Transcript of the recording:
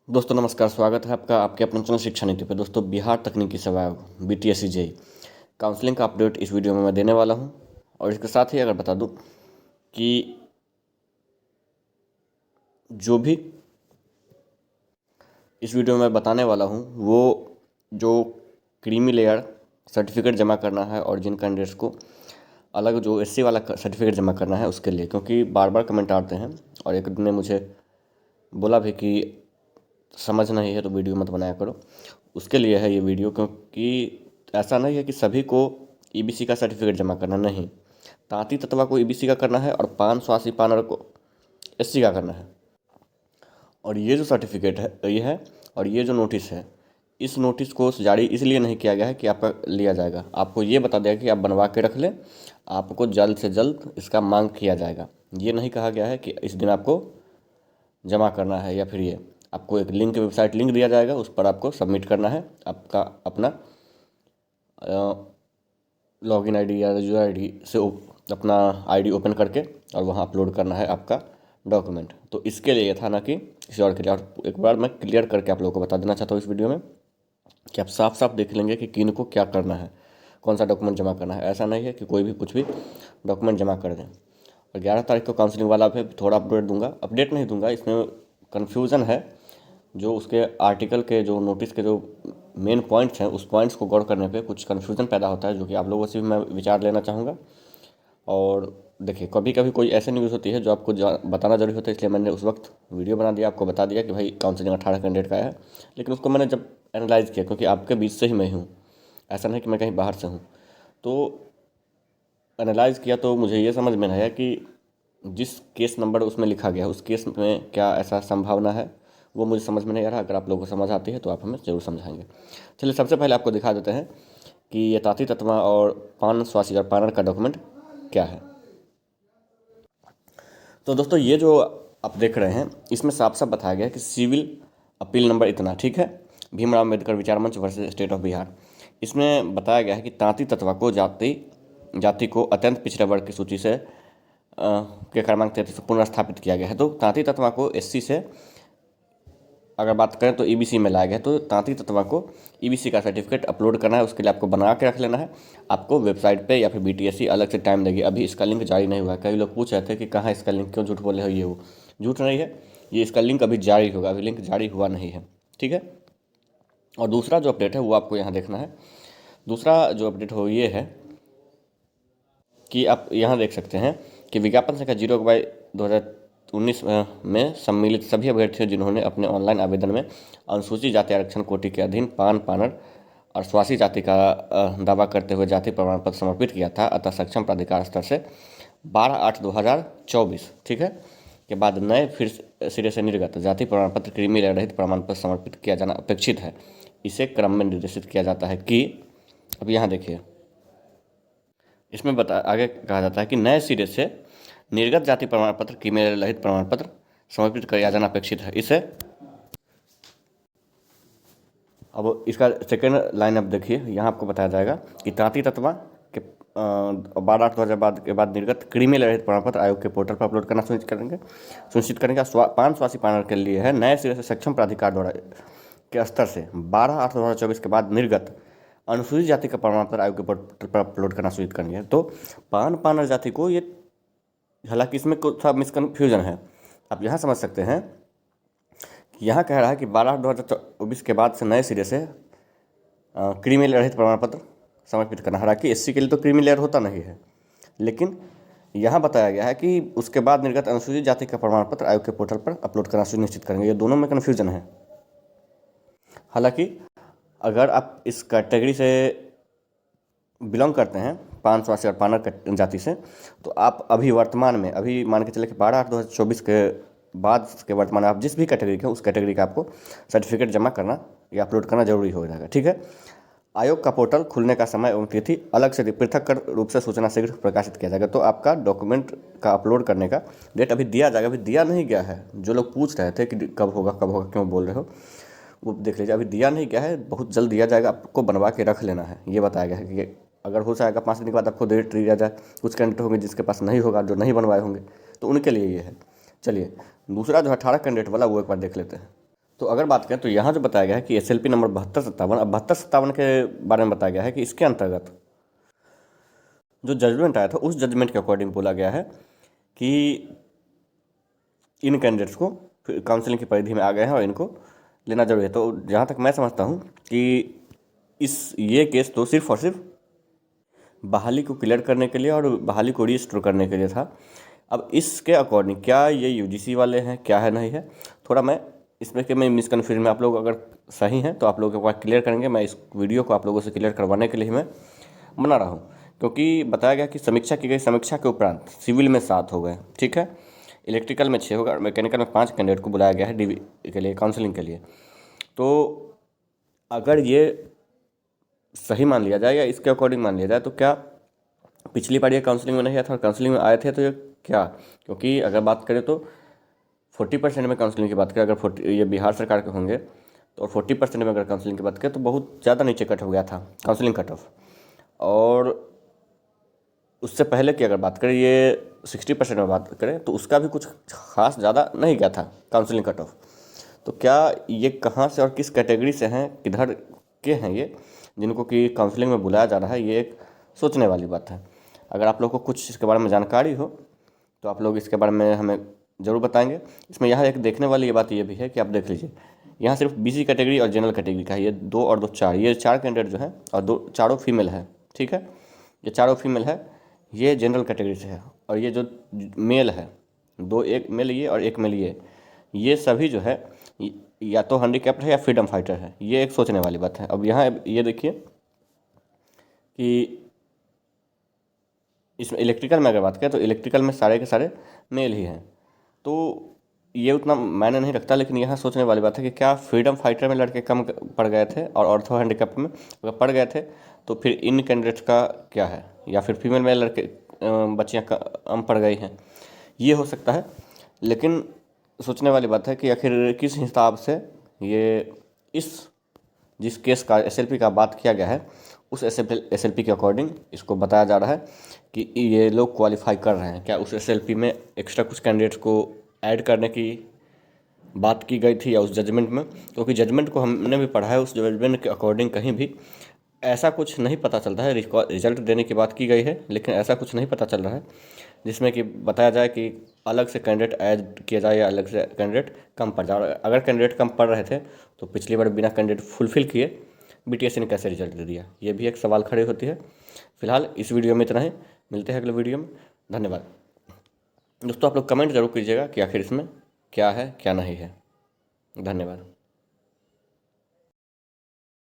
दोस्तों नमस्कार, स्वागत है आपका आपके अपने चैनल शिक्षा नीति पे। दोस्तों, बिहार तकनीकी सेवा BTSC जेई काउंसलिंग का अपडेट इस वीडियो में मैं देने वाला हूं। और इसके साथ ही अगर बता दूं कि जो भी इस वीडियो में मैं बताने वाला हूं वो जो क्रीमी लेयर सर्टिफिकेट जमा करना है और जिन कैंडिडेट्स को अलग जो SC वाला सर्टिफिकेट जमा करना है उसके लिए, क्योंकि बार बार कमेंट आते हैं और एक ने मुझे बोला भी कि समझ नहीं है तो वीडियो मत बनाया करो। उसके लिए है ये वीडियो, क्योंकि ऐसा नहीं है कि सभी को EBC का सर्टिफिकेट जमा करना, नहीं। तांती तत्वा को EBC का करना है और पान स्वासी पानर को SC का करना है। और ये जो सर्टिफिकेट है ये है, और ये जो नोटिस है, इस नोटिस को जारी इसलिए नहीं किया गया है कि आपका लिया जाएगा। आपको ये बता देगा कि आप बनवा के रख लें, आपको जल्द से जल्द इसका मांग किया जाएगा। ये नहीं कहा गया है कि इस दिन आपको जमा करना है, या फिर ये आपको एक लिंक, वेबसाइट लिंक दिया जाएगा, उस पर आपको सबमिट करना है आपका अपना लॉगिन आईडी या यूजर आईडी से अपना आईडी ओपन करके, और वहाँ अपलोड करना है आपका डॉक्यूमेंट। तो इसके लिए ये था, ना कि किसी और के लिए। और एक बार मैं क्लियर करके आप लोगों को बता देना चाहता हूँ इस वीडियो में कि आप साफ साफ देख लेंगे कि किन को क्या करना है, कौन सा डॉक्यूमेंट जमा करना है। ऐसा नहीं है कि कोई भी कुछ भी डॉक्यूमेंट जमा कर दें। और 11 तारीख को काउंसलिंग वाला पे थोड़ा अपडेट नहीं दूंगा, इसमें कन्फ्यूज़न है। जो उसके आर्टिकल के जो नोटिस के जो मेन पॉइंट्स हैं, उस पॉइंट्स को गौर करने पे कुछ कन्फ्यूज़न पैदा होता है, जो कि आप लोगों से भी मैं विचार लेना चाहूँगा। और देखिए, कभी कभी कोई ऐसे न्यूज़ होती है जो आपको बताना जरूरी होता है, इसलिए मैंने उस वक्त वीडियो बना दिया, आपको बता दिया कि भाई काउंसलिंग 18 कैंडिडेट का है। लेकिन उसको मैंने जब एनालाइज़ किया, क्योंकि आपके बीच से ही मैं हूँ, ऐसा नहीं कि मैं कहीं बाहर से हूँ, तो एनालाइज़ किया तो मुझे ये समझ में आया कि जिस केस नंबर उसमें लिखा गया है उस केस में क्या ऐसा संभावना है, वो मुझे समझ में नहीं आ रहा। अगर आप लोगों को समझ आती है तो आप हमें ज़रूर समझाएंगे। चलिए, सबसे पहले आपको दिखा देते हैं कि ये तांती तत्वा और पान स्वासी और पानर का डॉक्यूमेंट क्या है। तो दोस्तों, ये जो आप देख रहे हैं इसमें साफ साफ बताया गया है कि सिविल अपील नंबर इतना, ठीक है, भीमराव अम्बेडकर विचार मंच वर्सेस स्टेट ऑफ बिहार। इसमें बताया गया है कि तांती तत्वा को जाति को अत्यंत पिछड़े वर्ग की सूची से के क्रमांक 33 पुनर्स्थापित किया गया है। तो तांती तत्वा को SC से अगर बात करें तो EBC में लाया गया है। तो तांती तत्वा को EBC का सर्टिफिकेट अपलोड करना है, उसके लिए आपको बना के रख लेना है। आपको वेबसाइट पे या फिर BTSC अलग से टाइम देगी। अभी इसका लिंक जारी नहीं हुआ है। कई लोग पूछ रहे थे कि कहाँ इसका लिंक, क्यों झूठ बोले हो, ये वो झूठ नहीं है, ये इसका लिंक अभी जारी होगा, अभी लिंक जारी हुआ नहीं है, ठीक है। और दूसरा जो अपडेट है वो आपको यहाँ देखना है। दूसरा जो अपडेट हो ये है कि आप यहाँ देख सकते हैं कि विज्ञापन संख्या 0/2019 में सम्मिलित सभी अभ्यर्थियों जिन्होंने अपने ऑनलाइन आवेदन में अनुसूचित जाति आरक्षण कोटि के अधीन पान पानर और स्वासी जाति का दावा करते हुए जाति प्रमाण पत्र समर्पित किया था, अतः सक्षम प्राधिकार स्तर से 12/8/2024, ठीक है, के बाद नए फिर सिरे से निर्गत जाति प्रमाण पत्र क्रीमी लेयर रहित प्रमाण पत्र समर्पित किया जाना अपेक्षित है। इसे क्रम में निर्देशित किया जाता है कि, अब यहाँ देखिए, इसमें आगे कहा जाता है कि नए सिरे से निर्गत जाति प्रमाण पत्र क्रीमी लेयर रहित प्रमाण पत्र समर्पित किया जाना अपेक्षित है। इसे अब इसका सेकेंड लाइन अब देखिए, यहाँ आपको बताया जाएगा कि तांती तत्वा के 12/8/2000 के बाद निर्गत क्रीमी लेयर रहित प्रमाण पत्र आयोग के पोर्टल पर अपलोड करना सुनिश्चित करेंगे। पान स्वासी पानर के लिए है, नए सिरे से सक्षम प्राधिकार द्वारा के स्तर से 12/8/2024 के बाद निर्गत अनुसूचित जाति का प्रमाण पत्र आयोग के पोर्टल पर अपलोड करना सुनिश्चित करेंगे। तो पान पानर जाति को ये, हालांकि इसमें थोड़ा मिसकन्फ्यूजन है, आप यहाँ समझ सकते हैं कि यहाँ कह रहा है कि 12/2024 के बाद से नए सिरे से क्रीमी लेयर रहित प्रमाण पत्र समर्पित करना। हालांकि SC के लिए तो क्रीमी लेयर होता नहीं है, लेकिन यहाँ बताया गया है कि उसके बाद निर्गत अनुसूचित जाति का प्रमाण पत्र आयोग के पोर्टल पर अपलोड करना सुनिश्चित करेंगे। ये दोनों में कन्फ्यूजन है। हालांकि अगर आप इस कैटेगरी से बिलोंग करते हैं, पान स्वासी और पानर जाति से, तो आप अभी वर्तमान में, अभी मान के चले कि 12/8/2024 के बाद के वर्तमान में आप जिस भी कैटेगरी के, उस कैटेगरी का आपको सर्टिफिकेट जमा करना या अपलोड करना जरूरी हो जाएगा, ठीक है। आयोग का पोर्टल खुलने का समय एवं तिथि अलग से पृथक कर रूप से सूचना शीघ्र प्रकाशित किया जाएगा। तो आपका डॉक्यूमेंट का अपलोड करने का डेट अभी दिया जाएगा, अभी दिया नहीं गया है। जो लोग पूछ रहे थे कि कब होगा क्यों बोल रहे हो, वो देख लीजिए, अभी दिया नहीं गया है, बहुत जल्द दिया जाएगा। आपको बनवा के रख लेना है, ये बताया गया है कि अगर हो जाएगा 5 दिन के बाद आपको डेट दिया जाए। कुछ कैंडिडेट होंगे जिसके पास नहीं होगा, जो नहीं बनवाए होंगे, तो उनके लिए ये है। चलिए, दूसरा जो 18 कैंडिडेट वाला वो एक बार देख लेते हैं। तो अगर बात करें तो यहाँ जो बताया गया है कि SLP नंबर 7257, अब 7257 के बारे में बताया गया है कि इसके अंतर्गत जो जजमेंट आया था उस जजमेंट के अकॉर्डिंग बोला गया है कि इन कैंडिडेट्स को काउंसलिंग की परिधि में आ गए हैं और इनको लेना जरूरी है। तो जहाँ तक मैं समझता हूँ कि ये केस तो सिर्फ और सिर्फ बहाली को क्लियर करने के लिए और बहाली को रीस्टोर करने के लिए था। अब इसके अकॉर्डिंग क्या ये UGC वाले हैं, क्या है नहीं है, थोड़ा मैं इसमें कि मैं मिसकन्फ्यूजन में, आप लोग अगर सही हैं तो आप लोगों के पास क्लियर करेंगे। मैं इस वीडियो को आप लोगों से क्लियर करवाने के लिए ही मैं बना रहा हूँ, क्योंकि बताया गया कि समीक्षा की गई, समीक्षा के उपरांत सिविल में 7 हो गए, ठीक है, इलेक्ट्रिकल में 6 होगा, मैकेनिकल में 5 कैंडिडेट को बुलाया गया है DV के लिए, काउंसलिंग के लिए। तो अगर ये सही मान लिया जाए या इसके अकॉर्डिंग मान लिया जाए तो क्या पिछली बार ये काउंसलिंग में नहीं आया था और काउंसलिंग में आए थे तो ये क्या, क्योंकि अगर बात करें तो 40% में काउंसलिंग की बात करें, अगर ये बिहार सरकार के होंगे तो 40% में अगर काउंसलिंग की बात करें तो बहुत ज़्यादा नीचे कट हो गया था काउंसलिंग कट ऑफ। और उससे पहले की अगर बात करें, ये 60% में बात करें तो उसका भी कुछ खास ज़्यादा नहीं गया था काउंसलिंग कट ऑफ। तो क्या ये कहाँ से और किस कैटेगरी से हैं, किधर के हैं ये जिनको कि काउंसलिंग में बुलाया जा रहा है, ये एक सोचने वाली बात है। अगर आप लोग को कुछ इसके बारे में जानकारी हो तो आप लोग इसके बारे में हमें ज़रूर बताएंगे। इसमें यहाँ एक देखने वाली ये बात ये भी है कि आप देख लीजिए, यहाँ सिर्फ BC कैटेगरी और जनरल कैटेगरी का है, ये 2 और 2 4, ये 4 कैंडिडेट जो हैं और 2 चारों फीमेल है, ठीक है, ये चारों फीमेल है, ये जनरल कैटेगरी से है। और ये जो मेल है, 2, एक मेल ये और एक मेल ये सभी जो है या तो हैंडीकैप्ड है या फ्रीडम फाइटर है। ये एक सोचने वाली बात है। अब यहाँ ये देखिए कि इसमें इलेक्ट्रिकल में अगर बात करें तो इलेक्ट्रिकल में सारे के सारे मेल ही हैं, तो ये उतना मायने नहीं रखता। लेकिन यहाँ सोचने वाली बात है कि क्या फ्रीडम फाइटर में लड़के कम पड़ गए थे और ऑर्थो हैंडीकैप्ड में अगर पड़ गए थे तो फिर इन कैंडिडेट्स का क्या है, या फिर फीमेल में लड़के बच्चियाँ कम पड़ गई हैं, ये हो सकता है। लेकिन सोचने वाली बात है कि आखिर किस हिसाब से ये जिस केस का SLP का बात किया गया है उस SLP के अकॉर्डिंग इसको बताया जा रहा है कि ये लोग क्वालिफाई कर रहे हैं। क्या उस SLP में एक्स्ट्रा कुछ कैंडिडेट्स को ऐड करने की बात की गई थी या उस जजमेंट में, क्योंकि जजमेंट को हमने भी पढ़ा है, उस जजमेंट के अकॉर्डिंग कहीं भी ऐसा कुछ नहीं पता चलता है। रिजल्ट देने की बात की गई है लेकिन ऐसा कुछ नहीं पता चल रहा है जिसमें कि बताया जाए कि अलग से कैंडिडेट ऐड किया जाए या अलग से कैंडिडेट कम पड़ जाए। अगर कैंडिडेट कम पड़ रहे थे तो पिछली बार बिना कैंडिडेट फुलफिल किए BTS ने कैसे रिजल्ट दे दिया, ये भी एक सवाल खड़ी होती है। फिलहाल इस वीडियो में इतना ही, मिलते हैं अगले वीडियो में। धन्यवाद दोस्तों। आप लोग कमेंट जरूर कीजिएगा कि आखिर इसमें क्या है क्या नहीं है। धन्यवाद।